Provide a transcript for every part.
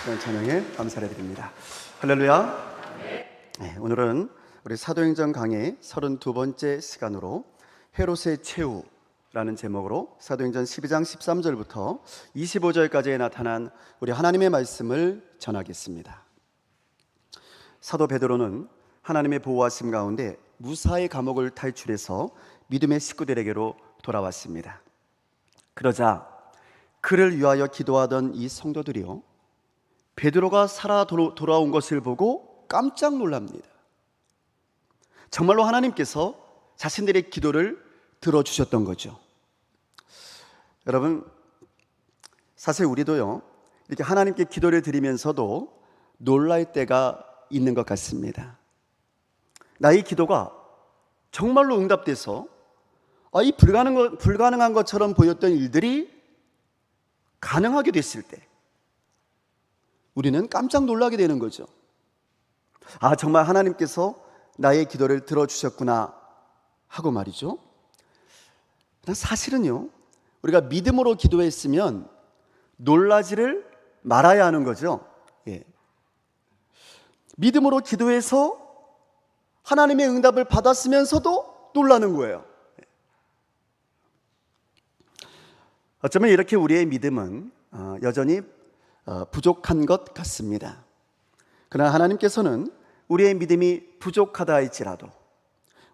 그런 찬양에 감사를 드립니다. 할렐루야. 네, 오늘은 우리 사도행전 강의 32번째 시간으로 헤롯의 최후라는 제목으로 사도행전 12장 13절부터 25절까지에 나타난 우리 하나님의 말씀을 전하겠습니다. 사도 베드로는 하나님의 보호하심 가운데 무사히 감옥을 탈출해서 믿음의 식구들에게로 돌아왔습니다. 그러자 그를 위하여 기도하던 이 성도들이요, 베드로가 살아 돌아온 것을 보고 깜짝 놀랍니다. 정말로 하나님께서 자신들의 기도를 들어주셨던 거죠. 여러분, 사실 우리도요, 이렇게 하나님께 기도를 드리면서도 놀랄 때가 있는 것 같습니다. 나의 기도가 정말로 응답돼서 이 불가능한 것처럼 보였던 일들이 가능하게 됐을 때 우리는 깜짝 놀라게 되는 거죠. 정말 하나님께서 나의 기도를 들어주셨구나 하고 말이죠. 사실은요, 우리가 믿음으로 기도했으면 놀라지를 말아야 하는 거죠. 믿음으로 기도해서 하나님의 응답을 받았으면서도 놀라는 거예요. 어쩌면 이렇게 우리의 믿음은 여전히 부족한 것 같습니다. 그러나 하나님께서는 우리의 믿음이 부족하다 할지라도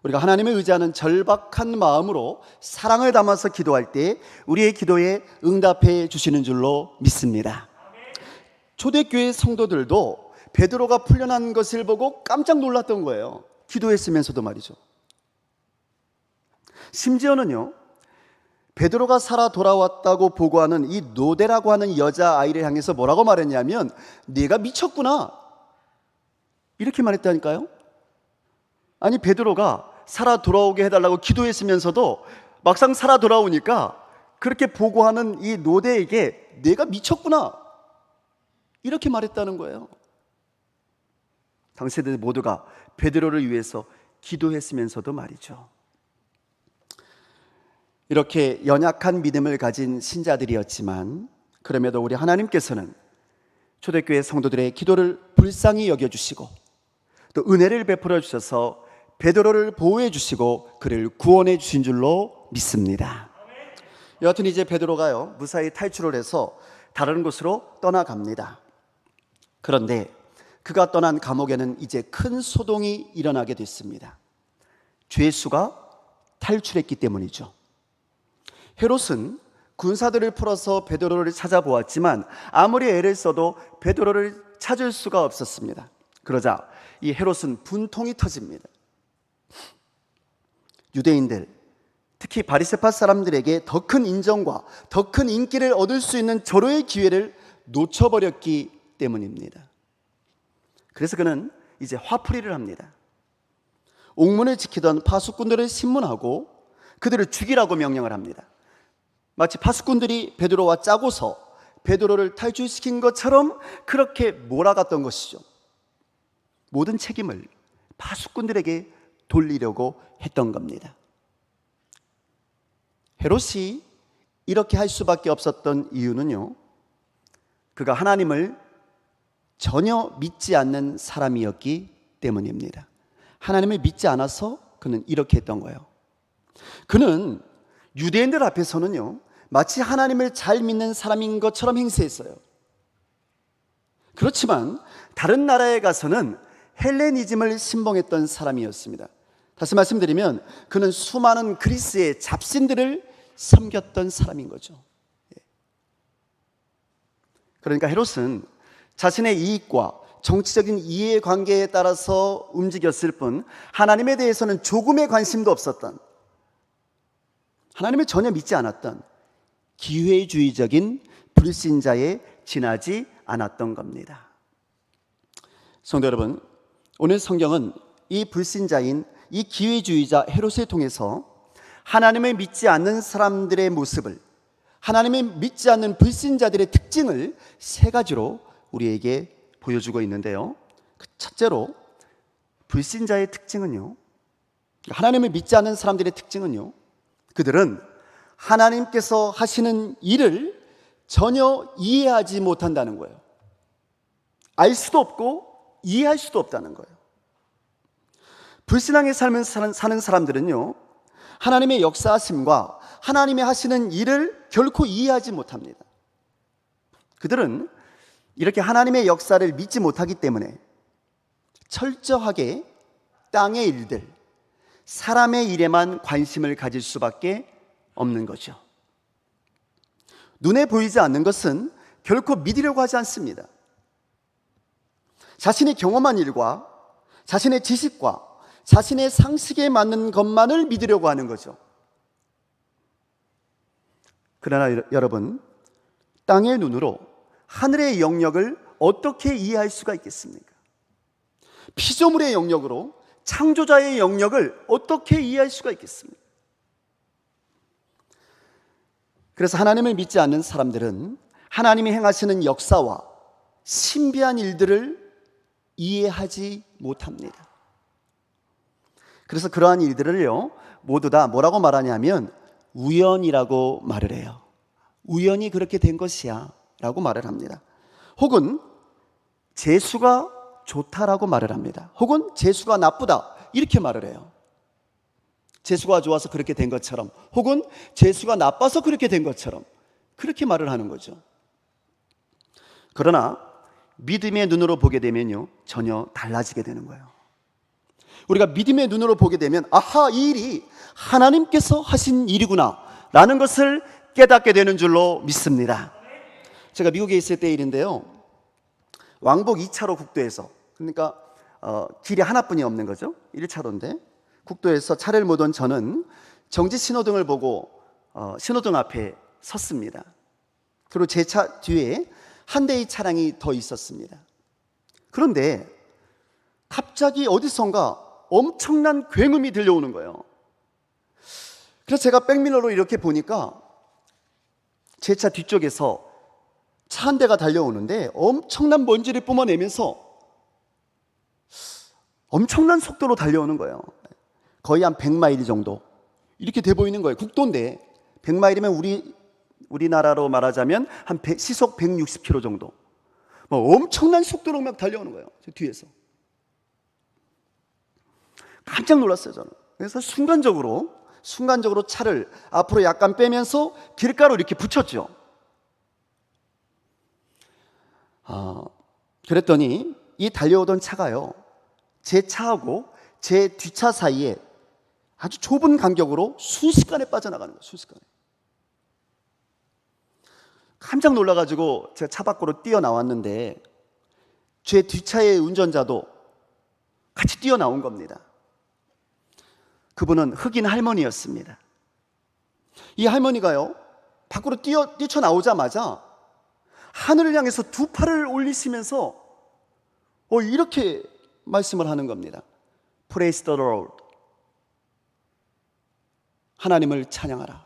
우리가 하나님을 의지하는 절박한 마음으로 사랑을 담아서 기도할 때 우리의 기도에 응답해 주시는 줄로 믿습니다. 초대교회 성도들도 베드로가 풀려난 것을 보고 깜짝 놀랐던 거예요. 기도했으면서도 말이죠. 심지어는요, 베드로가 살아 돌아왔다고 보고하는 이 노대라고 하는 여자아이를 향해서 뭐라고 말했냐면, 네가 미쳤구나, 이렇게 말했다니까요. 아니, 베드로가 살아 돌아오게 해달라고 기도했으면서도 막상 살아 돌아오니까 그렇게 보고하는 이 노대에게 네가 미쳤구나, 이렇게 말했다는 거예요. 당시들 모두가 베드로를 위해서 기도했으면서도 말이죠. 이렇게 연약한 믿음을 가진 신자들이었지만 그럼에도 우리 하나님께서는 초대교회 성도들의 기도를 불쌍히 여겨주시고 또 은혜를 베풀어 주셔서 베드로를 보호해 주시고 그를 구원해 주신 줄로 믿습니다. 여하튼 이제 베드로가요, 무사히 탈출을 해서 다른 곳으로 떠나갑니다. 그런데 그가 떠난 감옥에는 이제 큰 소동이 일어나게 됐습니다. 죄수가 탈출했기 때문이죠. 헤롯은 군사들을 풀어서 베드로를 찾아보았지만 아무리 애를 써도 베드로를 찾을 수가 없었습니다. 그러자 이 헤롯은 분통이 터집니다. 유대인들, 특히 바리새파 사람들에게 더 큰 인정과 더 큰 인기를 얻을 수 있는 절호의 기회를 놓쳐버렸기 때문입니다. 그래서 그는 이제 화풀이를 합니다. 옥문을 지키던 파수꾼들을 신문하고 그들을 죽이라고 명령을 합니다. 마치 파수꾼들이 베드로와 짜고서 베드로를 탈출시킨 것처럼 그렇게 몰아갔던 것이죠. 모든 책임을 파수꾼들에게 돌리려고 했던 겁니다. 헤롯이 이렇게 할 수밖에 없었던 이유는요, 그가 하나님을 전혀 믿지 않는 사람이었기 때문입니다. 하나님을 믿지 않아서 그는 이렇게 했던 거예요. 그는 유대인들 앞에서는요, 마치 하나님을 잘 믿는 사람인 것처럼 행세했어요. 그렇지만 다른 나라에 가서는 헬레니즘을 신봉했던 사람이었습니다. 다시 말씀드리면 그는 수많은 그리스의 잡신들을 섬겼던 사람인 거죠. 그러니까 헤롯은 자신의 이익과 정치적인 이해관계에 따라서 움직였을 뿐 하나님에 대해서는 조금의 관심도 없었던, 하나님을 전혀 믿지 않았던 기회주의적인 불신자에 지나지 않았던 겁니다. 성도 여러분, 오늘 성경은 이 불신자인 이 기회주의자 헤롯을 통해서 하나님을 믿지 않는 사람들의 모습을, 하나님을 믿지 않는 불신자들의 특징을 세 가지로 우리에게 보여주고 있는데요, 첫째로 불신자의 특징은요, 하나님을 믿지 않는 사람들의 특징은요, 그들은 하나님께서 하시는 일을 전혀 이해하지 못한다는 거예요. 알 수도 없고 이해할 수도 없다는 거예요. 불신앙의 삶을 사는 사람들은요, 하나님의 역사하심과 하나님의 하시는 일을 결코 이해하지 못합니다. 그들은 이렇게 하나님의 역사를 믿지 못하기 때문에 철저하게 땅의 일들, 사람의 일에만 관심을 가질 수밖에 없는 거죠. 눈에 보이지 않는 것은 결코 믿으려고 하지 않습니다. 자신이 경험한 일과 자신의 지식과 자신의 상식에 맞는 것만을 믿으려고 하는 거죠. 그러나 여러분, 땅의 눈으로 하늘의 영역을 어떻게 이해할 수가 있겠습니까? 피조물의 영역으로 창조자의 영역을 어떻게 이해할 수가 있겠습니까? 그래서 하나님을 믿지 않는 사람들은 하나님이 행하시는 역사와 신비한 일들을 이해하지 못합니다. 그래서 그러한 일들을요, 모두 다 뭐라고 말하냐면 우연이라고 말을 해요. 우연히 그렇게 된 것이야 라고 말을 합니다. 혹은 재수가 좋다라고 말을 합니다. 혹은 재수가 나쁘다 이렇게 말을 해요. 재수가 좋아서 그렇게 된 것처럼, 혹은 재수가 나빠서 그렇게 된 것처럼 그렇게 말을 하는 거죠. 그러나 믿음의 눈으로 보게 되면요, 전혀 달라지게 되는 거예요. 우리가 믿음의 눈으로 보게 되면 아하, 이 일이 하나님께서 하신 일이구나 라는 것을 깨닫게 되는 줄로 믿습니다. 제가 미국에 있을 때 일인데요, 왕복 2차로 국도에서, 그러니까 길이 하나뿐이 없는 거죠. 1차로인데 국도에서 차를 못 온 저는 정지 신호등을 보고 신호등 앞에 섰습니다. 그리고 제 차 뒤에 한 대의 차량이 더 있었습니다. 그런데 갑자기 어디선가 엄청난 굉음이 들려오는 거예요. 그래서 제가 백미러로 이렇게 보니까 제 차 뒤쪽에서 차 한 대가 달려오는데 엄청난 먼지를 뿜어내면서 엄청난 속도로 달려오는 거예요. 거의 한 100마일 정도 이렇게 돼 보이는 거예요. 국도인데 100마일이면 우리나라로 말하자면 한 시속 160km 정도, 뭐 엄청난 속도로 막 달려오는 거예요. 저 뒤에서 깜짝 놀랐어요, 저는. 그래서 순간적으로 차를 앞으로 약간 빼면서 길가로 이렇게 붙였죠. 그랬더니 이 달려오던 차가요, 제 차하고 제 뒷차 사이에 아주 좁은 간격으로 순식간에 빠져나가는 거예요. 순식간에. 깜짝 놀라가지고 제가 차 밖으로 뛰어나왔는데 제 뒷차의 운전자도 같이 뛰어나온 겁니다. 그분은 흑인 할머니였습니다. 이 할머니가요, 밖으로 뛰쳐나오자마자 하늘을 향해서 두 팔을 올리시면서 이렇게 말씀을 하는 겁니다. Praise the Lord. 하나님을 찬양하라.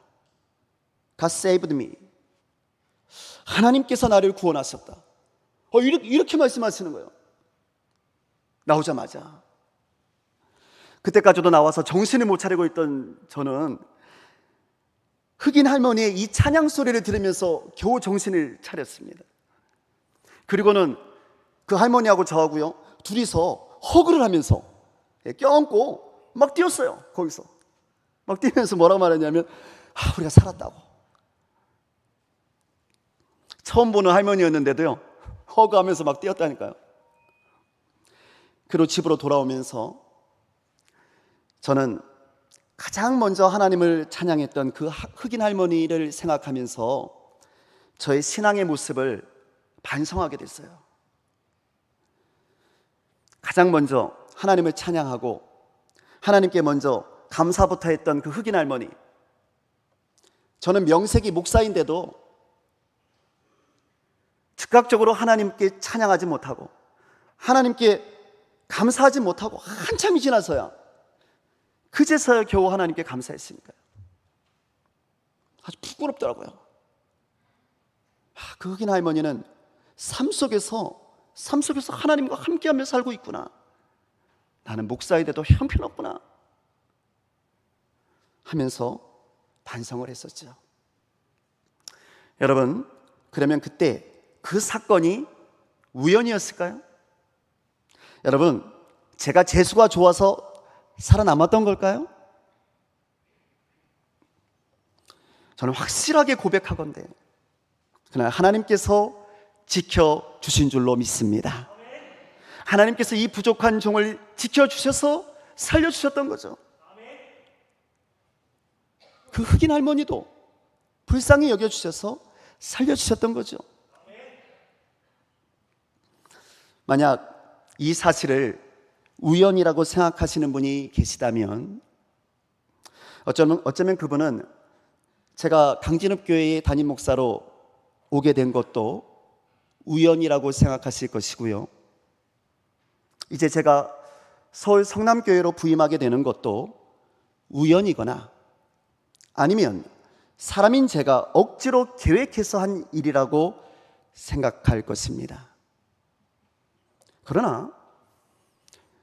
God saved me. 하나님께서 나를 구원하셨다. 이렇게 말씀하시는 거예요. 나오자마자. 그때까지도 나와서 정신을 못 차리고 있던 저는 흑인 할머니의 이 찬양 소리를 들으면서 겨우 정신을 차렸습니다. 그리고는 그 할머니하고 저하고요, 둘이서 허그를 하면서 껴안고 막 뛰었어요. 거기서 막 뛰면서 뭐라고 말했냐면 우리가 살았다고. 처음 보는 할머니였는데도요, 허그하면서 막 뛰었다니까요. 그리고 집으로 돌아오면서 저는 가장 먼저 하나님을 찬양했던 그 흑인 할머니를 생각하면서 저의 신앙의 모습을 반성하게 됐어요. 가장 먼저 하나님을 찬양하고 하나님께 먼저 감사부터 했던 그 흑인 할머니, 저는 명색이 목사인데도 즉각적으로 하나님께 찬양하지 못하고 하나님께 감사하지 못하고 한참이 지나서야, 그제서야 겨우 하나님께 감사했으니까요. 아주 부끄럽더라고요. 그 흑인 할머니는 삶 속에서 하나님과 함께하며 살고 있구나. 나는 목사인데도 형편없구나 하면서 반성을 했었죠. 여러분, 그러면 그때 그 사건이 우연이었을까요? 여러분, 제가 재수가 좋아서 살아남았던 걸까요? 저는 확실하게 고백하건대요, 그날 하나님께서 지켜주신 줄로 믿습니다. 하나님께서 이 부족한 종을 지켜주셔서 살려주셨던 거죠. 그 흑인 할머니도 불쌍히 여겨주셔서 살려주셨던 거죠. 만약 이 사실을 우연이라고 생각하시는 분이 계시다면 어쩌면 그분은 제가 강진읍교회의 담임 목사로 오게 된 것도 우연이라고 생각하실 것이고요, 이제 제가 서울 성남교회로 부임하게 되는 것도 우연이거나 아니면 사람인 제가 억지로 계획해서 한 일이라고 생각할 것입니다. 그러나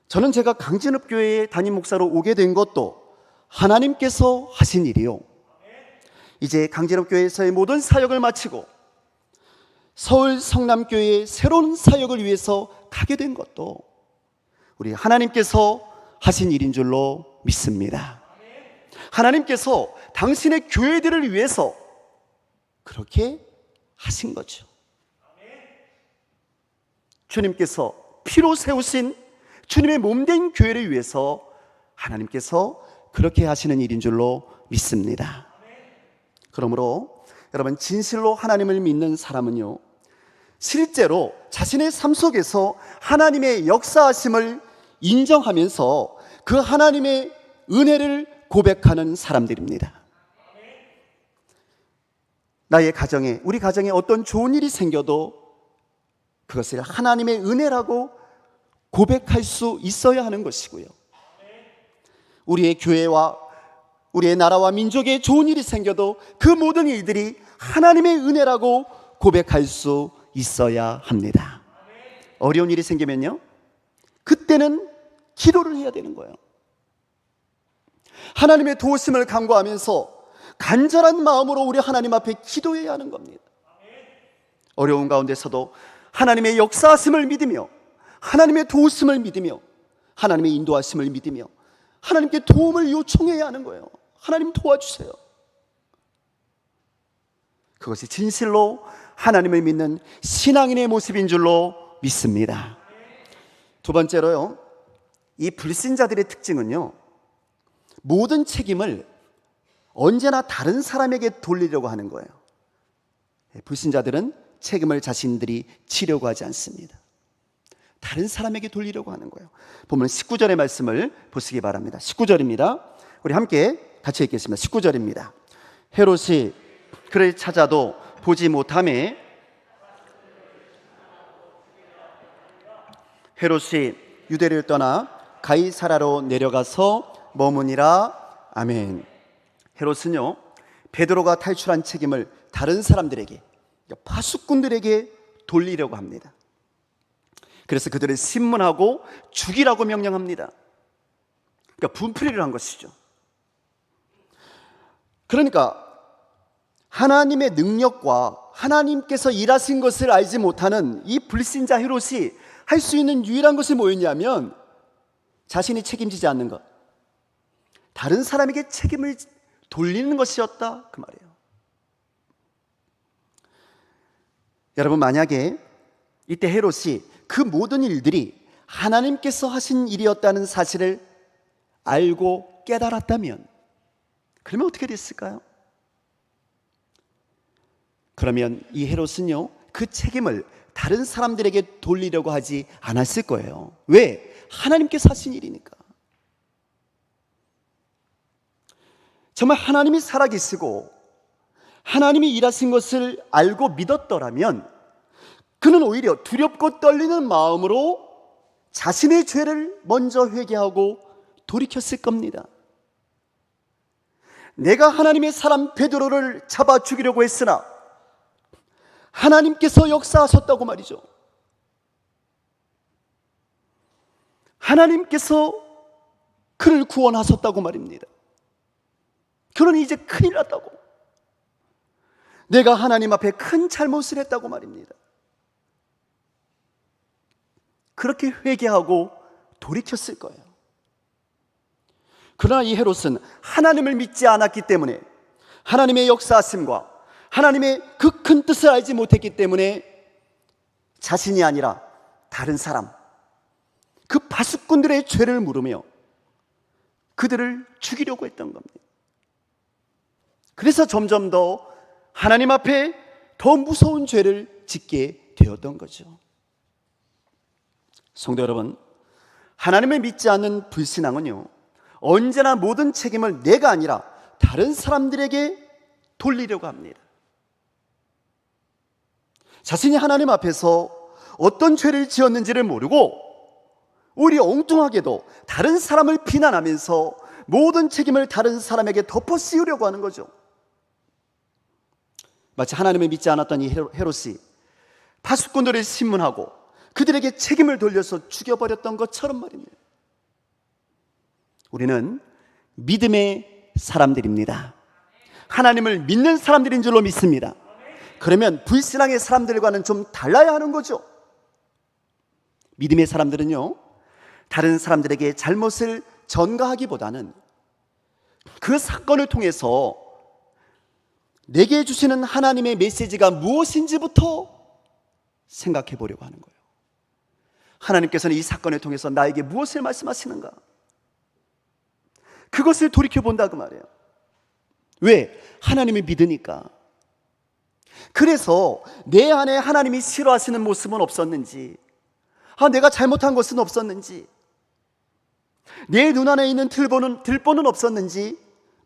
저는 제가 강진읍교회의 담임 목사로 오게 된 것도 하나님께서 하신 일이요, 이제 강진읍교회에서의 모든 사역을 마치고 서울 성남교회의 새로운 사역을 위해서 가게 된 것도 우리 하나님께서 하신 일인 줄로 믿습니다. 하나님께서 당신의 교회들을 위해서 그렇게 하신 거죠. 주님께서 피로 세우신 주님의 몸된 교회를 위해서 하나님께서 그렇게 하시는 일인 줄로 믿습니다. 그러므로 여러분, 진실로 하나님을 믿는 사람은요, 실제로 자신의 삶 속에서 하나님의 역사하심을 인정하면서 그 하나님의 은혜를 고백하는 사람들입니다. 나의 가정에, 우리 가정에 어떤 좋은 일이 생겨도 그것을 하나님의 은혜라고 고백할 수 있어야 하는 것이고요, 우리의 교회와 우리의 나라와 민족에 좋은 일이 생겨도 그 모든 일들이 하나님의 은혜라고 고백할 수 있어야 합니다. 어려운 일이 생기면요, 그때는 기도를 해야 되는 거예요. 하나님의 도우심을 간구하면서 간절한 마음으로 우리 하나님 앞에 기도해야 하는 겁니다. 어려운 가운데서도 하나님의 역사하심을 믿으며 하나님의 도우심을 믿으며 하나님의 인도하심을 믿으며 하나님께 도움을 요청해야 하는 거예요. 하나님 도와주세요. 그것이 진실로 하나님을 믿는 신앙인의 모습인 줄로 믿습니다. 두 번째로요, 이 불신자들의 특징은요, 모든 책임을 언제나 다른 사람에게 돌리려고 하는 거예요. 불신자들은 책임을 자신들이 지려고 하지 않습니다. 다른 사람에게 돌리려고 하는 거예요. 보면 19절의 말씀을 보시기 바랍니다. 19절입니다. 우리 함께 같이 읽겠습니다. 19절입니다. 헤롯이 그를 찾아도 보지 못하매 헤롯이 유대를 떠나 가이사라로 내려가서 머무니라. 아멘. 헤롯은요, 베드로가 탈출한 책임을 다른 사람들에게, 파수꾼들에게 돌리려고 합니다. 그래서 그들을 신문하고 죽이라고 명령합니다. 그러니까 분풀이를 한 것이죠. 그러니까 하나님의 능력과 하나님께서 일하신 것을 알지 못하는 이 불신자 헤롯이 할 수 있는 유일한 것이 뭐였냐면 자신이 책임지지 않는 것, 다른 사람에게 책임을 돌리는 것이었다, 그 말이에요. 여러분, 만약에 이때 헤롯이 그 모든 일들이 하나님께서 하신 일이었다는 사실을 알고 깨달았다면, 그러면 어떻게 됐을까요? 그러면 이 헤롯은요, 그 책임을 다른 사람들에게 돌리려고 하지 않았을 거예요. 왜? 하나님께서 하신 일이니까. 정말 하나님이 살아계시고 하나님이 일하신 것을 알고 믿었더라면 그는 오히려 두렵고 떨리는 마음으로 자신의 죄를 먼저 회개하고 돌이켰을 겁니다. 내가 하나님의 사람 베드로를 잡아 죽이려고 했으나 하나님께서 역사하셨다고 말이죠. 하나님께서 그를 구원하셨다고 말입니다. 그러니 이제 큰일 났다고, 내가 하나님 앞에 큰 잘못을 했다고 말입니다. 그렇게 회개하고 돌이켰을 거예요. 그러나 이 헤롯은 하나님을 믿지 않았기 때문에, 하나님의 역사하심과 하나님의 그 큰 뜻을 알지 못했기 때문에 자신이 아니라 다른 사람, 그 파수꾼들의 죄를 물으며 그들을 죽이려고 했던 겁니다. 그래서 점점 더 하나님 앞에 더 무서운 죄를 짓게 되었던 거죠. 성도 여러분, 하나님을 믿지 않는 불신앙은요, 언제나 모든 책임을 내가 아니라 다른 사람들에게 돌리려고 합니다. 자신이 하나님 앞에서 어떤 죄를 지었는지를 모르고 오히려 엉뚱하게도 다른 사람을 비난하면서 모든 책임을 다른 사람에게 덮어 씌우려고 하는 거죠. 마치 하나님을 믿지 않았던 이 헤롯이 파수꾼들을 신문하고 그들에게 책임을 돌려서 죽여버렸던 것처럼 말입니다. 우리는 믿음의 사람들입니다. 하나님을 믿는 사람들인 줄로 믿습니다. 그러면 불신앙의 사람들과는 좀 달라야 하는 거죠. 믿음의 사람들은요, 다른 사람들에게 잘못을 전가하기보다는 그 사건을 통해서 내게 주시는 하나님의 메시지가 무엇인지부터 생각해 보려고 하는 거예요. 하나님께서는 이 사건을 통해서 나에게 무엇을 말씀하시는가? 그것을 돌이켜본다 그 말이에요. 왜? 하나님을 믿으니까. 그래서 내 안에 하나님이 싫어하시는 모습은 없었는지, 내가 잘못한 것은 없었는지, 내 눈안에 있는 들보는 없었는지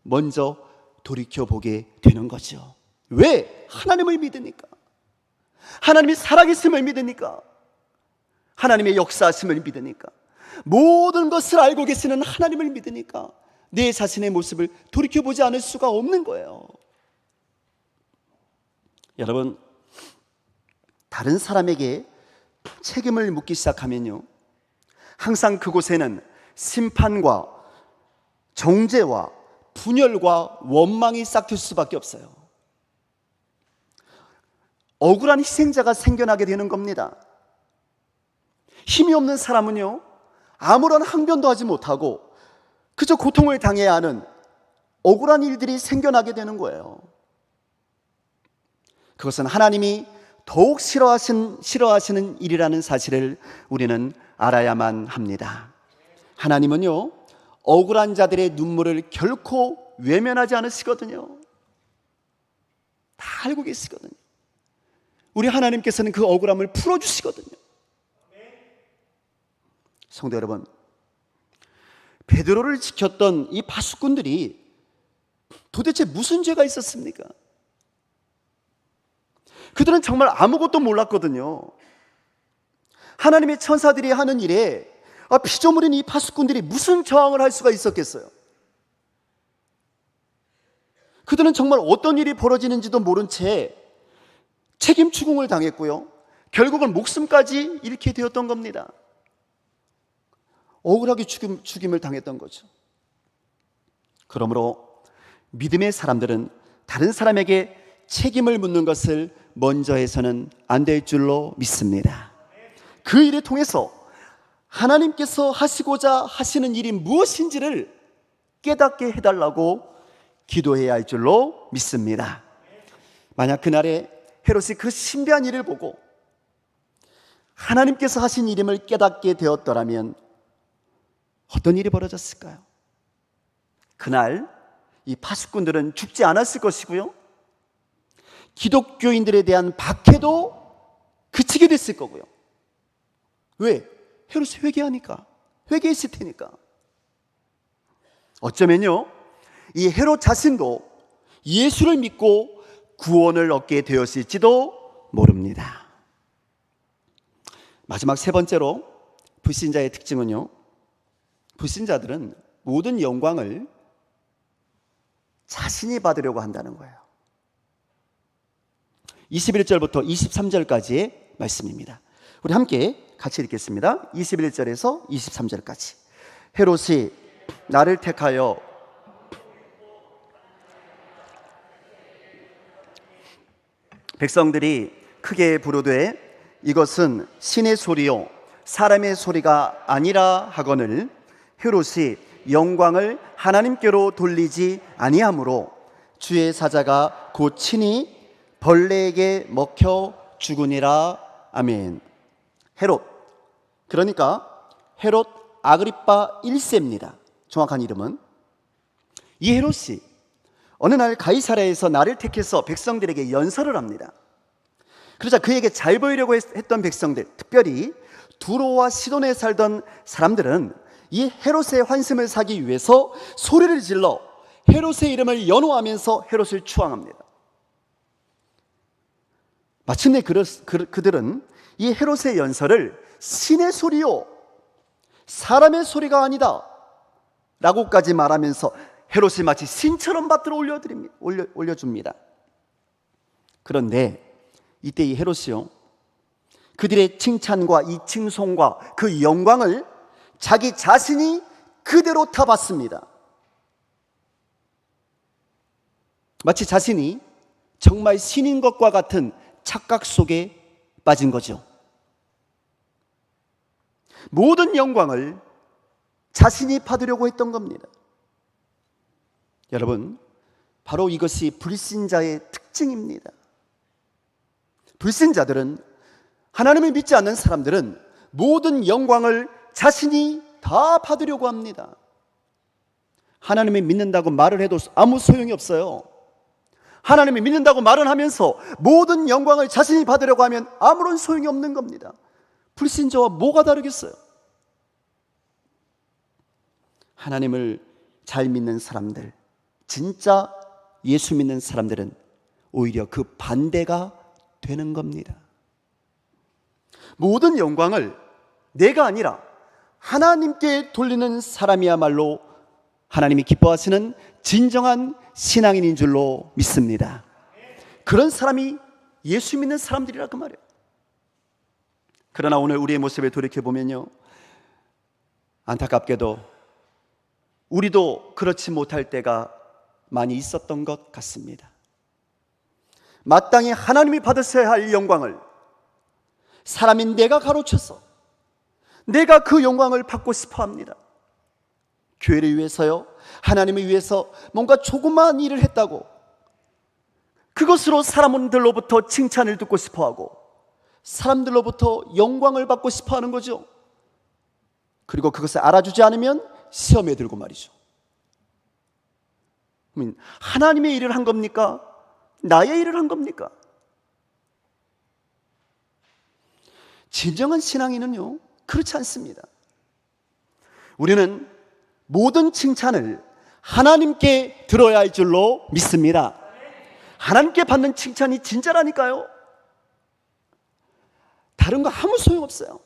먼저 돌이켜보게 되는 거죠. 왜? 하나님을 믿으니까. 하나님이 살아계심을 믿으니까. 하나님의 역사하심을 믿으니까. 모든 것을 알고 계시는 하나님을 믿으니까 내 자신의 모습을 돌이켜보지 않을 수가 없는 거예요. 여러분, 다른 사람에게 책임을 묻기 시작하면요, 항상 그곳에는 심판과 정죄와 분열과 원망이 싹틀 수밖에 없어요. 억울한 희생자가 생겨나게 되는 겁니다. 힘이 없는 사람은요, 아무런 항변도 하지 못하고 그저 고통을 당해야 하는 억울한 일들이 생겨나게 되는 거예요. 그것은 하나님이 더욱 싫어하시는 일이라는 사실을 우리는 알아야만 합니다. 하나님은요, 억울한 자들의 눈물을 결코 외면하지 않으시거든요. 다 알고 계시거든요. 우리 하나님께서는 그 억울함을 풀어주시거든요. 성도 여러분, 베드로를 지켰던 이 파수꾼들이 도대체 무슨 죄가 있었습니까? 그들은 정말 아무것도 몰랐거든요. 하나님의 천사들이 하는 일에 피조물인 이 파수꾼들이 무슨 저항을 할 수가 있었겠어요? 그들은 정말 어떤 일이 벌어지는지도 모른 채 책임 추궁을 당했고요, 결국은 목숨까지 잃게 되었던 겁니다. 억울하게 죽임을 당했던 거죠. 그러므로 믿음의 사람들은 다른 사람에게 책임을 묻는 것을 먼저 해서는 안 될 줄로 믿습니다. 그 일을 통해서 하나님께서 하시고자 하시는 일이 무엇인지를 깨닫게 해달라고 기도해야 할 줄로 믿습니다. 만약 그날에 헤롯이 그 신비한 일을 보고 하나님께서 하신 일임을 깨닫게 되었더라면 어떤 일이 벌어졌을까요? 그날 이 파수꾼들은 죽지 않았을 것이고요, 기독교인들에 대한 박해도 그치게 됐을 거고요. 왜? 헤롯이 회개했을 테니까. 어쩌면요, 이 헤롯 자신도 예수를 믿고 구원을 얻게 되었을지도 모릅니다. 마지막 세 번째로 불신자의 특징은요, 불신자들은 모든 영광을 자신이 받으려고 한다는 거예요. 21절부터 23절까지의 말씀입니다. 우리 함께 같이 읽겠습니다. 21절에서 23절까지. 헤롯이 나를 택하여 백성들이 크게 부르되 이것은 신의 소리요 사람의 소리가 아니라 하거늘 헤롯이 영광을 하나님께로 돌리지 아니하므로 주의 사자가 곧 친히 벌레에게 먹혀 죽으니라. 아멘. 헤롯, 그러니까 헤롯 아그리파 1세입니다. 정확한 이름은. 이 헤롯이 어느 날 가이사랴에서 나를 택해서 백성들에게 연설을 합니다. 그러자 그에게 잘 보이려고 했던 백성들, 특별히 두로와 시돈에 살던 사람들은 이 헤롯의 환심을 사기 위해서 소리를 질러 헤롯의 이름을 연호하면서 헤롯을 추앙합니다. 마침내 그들은 이 헤롯의 연설을 신의 소리요, 사람의 소리가 아니다 라고까지 말하면서 헤롯이 마치 신처럼 받들어 올려줍니다. 그런데 이때 이 헤롯이요, 그들의 칭찬과 이 칭송과 그 영광을 자기 자신이 그대로 타봤습니다. 마치 자신이 정말 신인 것과 같은 착각 속에 빠진 거죠. 모든 영광을 자신이 받으려고 했던 겁니다. 여러분, 바로 이것이 불신자의 특징입니다. 불신자들은, 하나님을 믿지 않는 사람들은 모든 영광을 자신이 다 받으려고 합니다. 하나님을 믿는다고 말을 해도 아무 소용이 없어요. 하나님을 믿는다고 말을 하면서 모든 영광을 자신이 받으려고 하면 아무런 소용이 없는 겁니다. 불신자와 뭐가 다르겠어요? 하나님을 잘 믿는 사람들, 진짜 예수 믿는 사람들은 오히려 그 반대가 되는 겁니다. 모든 영광을 내가 아니라 하나님께 돌리는 사람이야말로 하나님이 기뻐하시는 진정한 신앙인인 줄로 믿습니다. 그런 사람이 예수 믿는 사람들이라 그 말이에요. 그러나 오늘 우리의 모습을 돌이켜보면요, 안타깝게도 우리도 그렇지 못할 때가 많이 있었던 것 같습니다. 마땅히 하나님이 받으셔야 할 영광을 사람인 내가 가로쳐서 내가 그 영광을 받고 싶어 합니다. 교회를 위해서요, 하나님을 위해서 뭔가 조그마한 일을 했다고 그것으로 사람들로부터 칭찬을 듣고 싶어하고 사람들로부터 영광을 받고 싶어하는 거죠. 그리고 그것을 알아주지 않으면 시험에 들고 말이죠. 하나님의 일을 한 겁니까? 나의 일을 한 겁니까? 진정한 신앙인은요, 그렇지 않습니다. 우리는 모든 칭찬을 하나님께 들어야 할 줄로 믿습니다. 하나님께 받는 칭찬이 진짜라니까요. 다른 거 아무 소용없어요.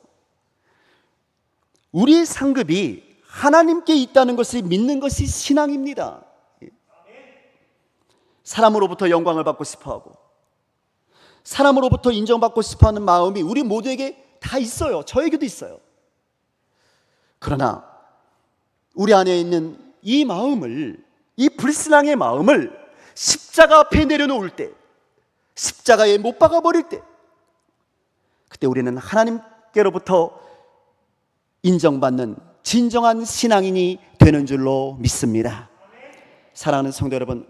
우리의 상급이 하나님께 있다는 것을 믿는 것이 신앙입니다. 사람으로부터 영광을 받고 싶어하고 사람으로부터 인정받고 싶어하는 마음이 우리 모두에게 다 있어요. 저에게도 있어요. 그러나 우리 안에 있는 이 마음을, 이 불신앙의 마음을 십자가 앞에 내려놓을 때, 십자가에 못 박아버릴 때, 그때 우리는 하나님께로부터 인정받는 진정한 신앙인이 되는 줄로 믿습니다. 사랑하는 성도 여러분,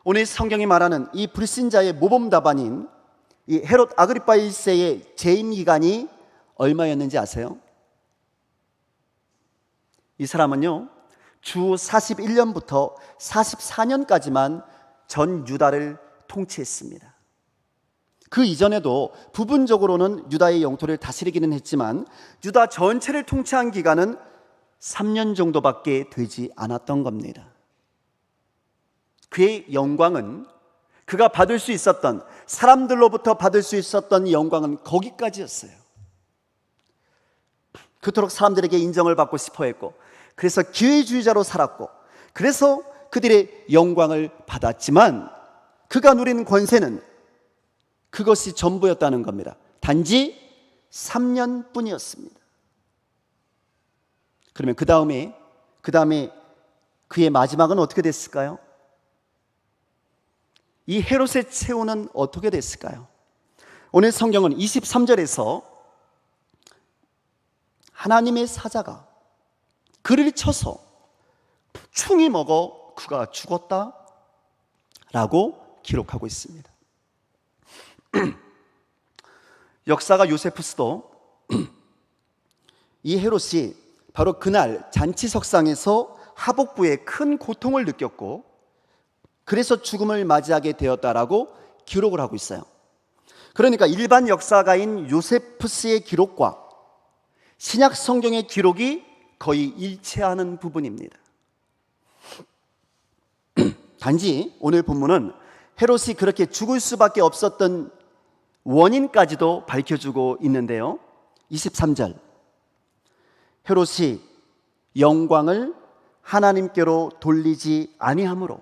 오늘 성경이 말하는 이 불신자의 모범 답안인 이 헤롯 아그리파 1세의 재임 기간이 얼마였는지 아세요? 이 사람은요, 주 41년부터 44년까지만 전 유다를 통치했습니다. 그 이전에도 부분적으로는 유다의 영토를 다스리기는 했지만 유다 전체를 통치한 기간은 3년 정도밖에 되지 않았던 겁니다. 그의 영광은, 그가 받을 수 있었던, 사람들로부터 받을 수 있었던 영광은 거기까지였어요. 그토록 사람들에게 인정을 받고 싶어 했고, 그래서 기회주의자로 살았고, 그래서 그들의 영광을 받았지만 그가 누린 권세는 그것이 전부였다는 겁니다. 단지 3년뿐이었습니다. 그러면 그 다음에 그의 마지막은 어떻게 됐을까요? 이 헤롯의 최후는 어떻게 됐을까요? 오늘 성경은 23절에서 하나님의 사자가 그를 쳐서 충이 먹어 그가 죽었다라고 기록하고 있습니다. 역사가 요세푸스도 이 헤롯이 바로 그날 잔치석상에서 하복부에 큰 고통을 느꼈고 그래서 죽음을 맞이하게 되었다라고 기록을 하고 있어요. 그러니까 일반 역사가인 요세푸스의 기록과 신약 성경의 기록이 거의 일치하는 부분입니다. 단지 오늘 본문은 헤롯이 그렇게 죽을 수밖에 없었던 원인까지도 밝혀주고 있는데요. 23절, 헤롯이 영광을 하나님께로 돌리지 아니하므로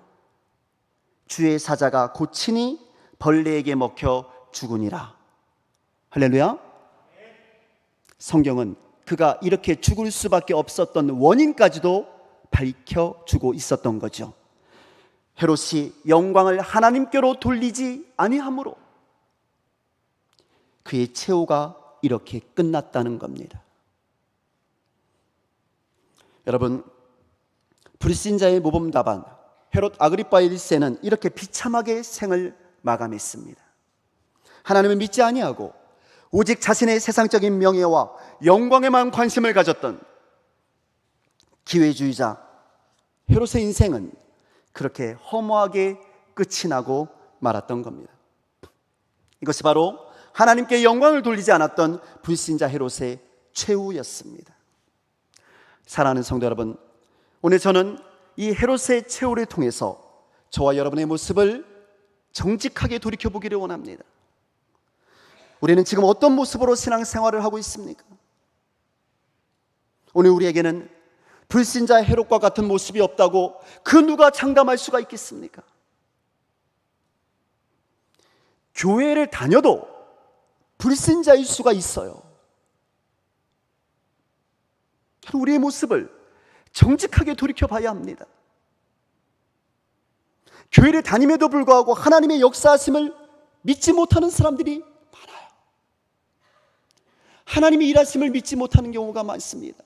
주의 사자가 고치니 벌레에게 먹혀 죽으니라. 할렐루야. 성경은 그가 이렇게 죽을 수밖에 없었던 원인까지도 밝혀주고 있었던 거죠. 헤롯이 영광을 하나님께로 돌리지 아니하므로 그의 최후가 이렇게 끝났다는 겁니다. 여러분, 불신자의 모범답안 헤롯 아그리파 1세는 이렇게 비참하게 생을 마감했습니다. 하나님을 믿지 아니하고 오직 자신의 세상적인 명예와 영광에만 관심을 가졌던 기회주의자 헤롯의 인생은 그렇게 허무하게 끝이 나고 말았던 겁니다. 이것이 바로 하나님께 영광을 돌리지 않았던 불신자 헤롯의 최후였습니다. 사랑하는 성도 여러분, 오늘 저는 이 헤롯의 최후를 통해서 저와 여러분의 모습을 정직하게 돌이켜보기를 원합니다. 우리는 지금 어떤 모습으로 신앙생활을 하고 있습니까? 오늘 우리에게는 불신자 헤롯과 같은 모습이 없다고 그 누가 장담할 수가 있겠습니까? 교회를 다녀도 불신자일 수가 있어요. 우리의 모습을 정직하게 돌이켜봐야 합니다. 교회를 다님에도 불구하고 하나님의 역사하심을 믿지 못하는 사람들이 많아요. 하나님의 일하심을 믿지 못하는 경우가 많습니다.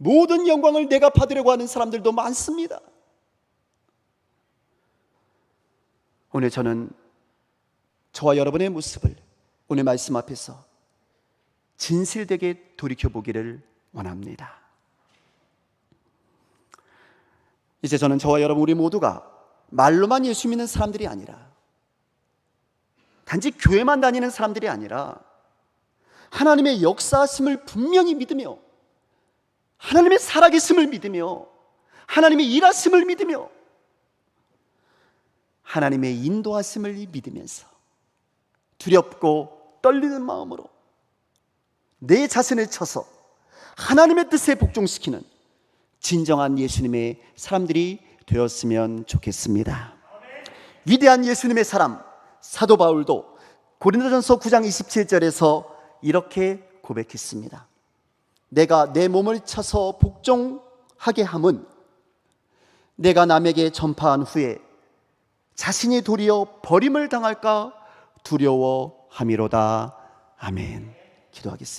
모든 영광을 내가 받으려고 하는 사람들도 많습니다. 오늘 저는 저와 여러분의 모습을 오늘 말씀 앞에서 진실되게 돌이켜보기를 원합니다. 이제 저는 저와 여러분 우리 모두가 말로만 예수 믿는 사람들이 아니라 단지 교회만 다니는 사람들이 아니라 하나님의 역사하심을 분명히 믿으며 하나님의 살아계심을 믿으며 하나님의 일하심을 믿으며 하나님의 인도하심을 믿으면서 두렵고 떨리는 마음으로 내 자신을 쳐서 하나님의 뜻에 복종시키는 진정한 예수님의 사람들이 되었으면 좋겠습니다. 위대한 예수님의 사람 사도 바울도 고린도전서 9장 27절에서 이렇게 고백했습니다. 내가 내 몸을 쳐서 복종하게 함은 내가 남에게 전파한 후에 자신이 도리어 버림을 당할까 두려워함이로다. 아멘. 기도하겠습니다.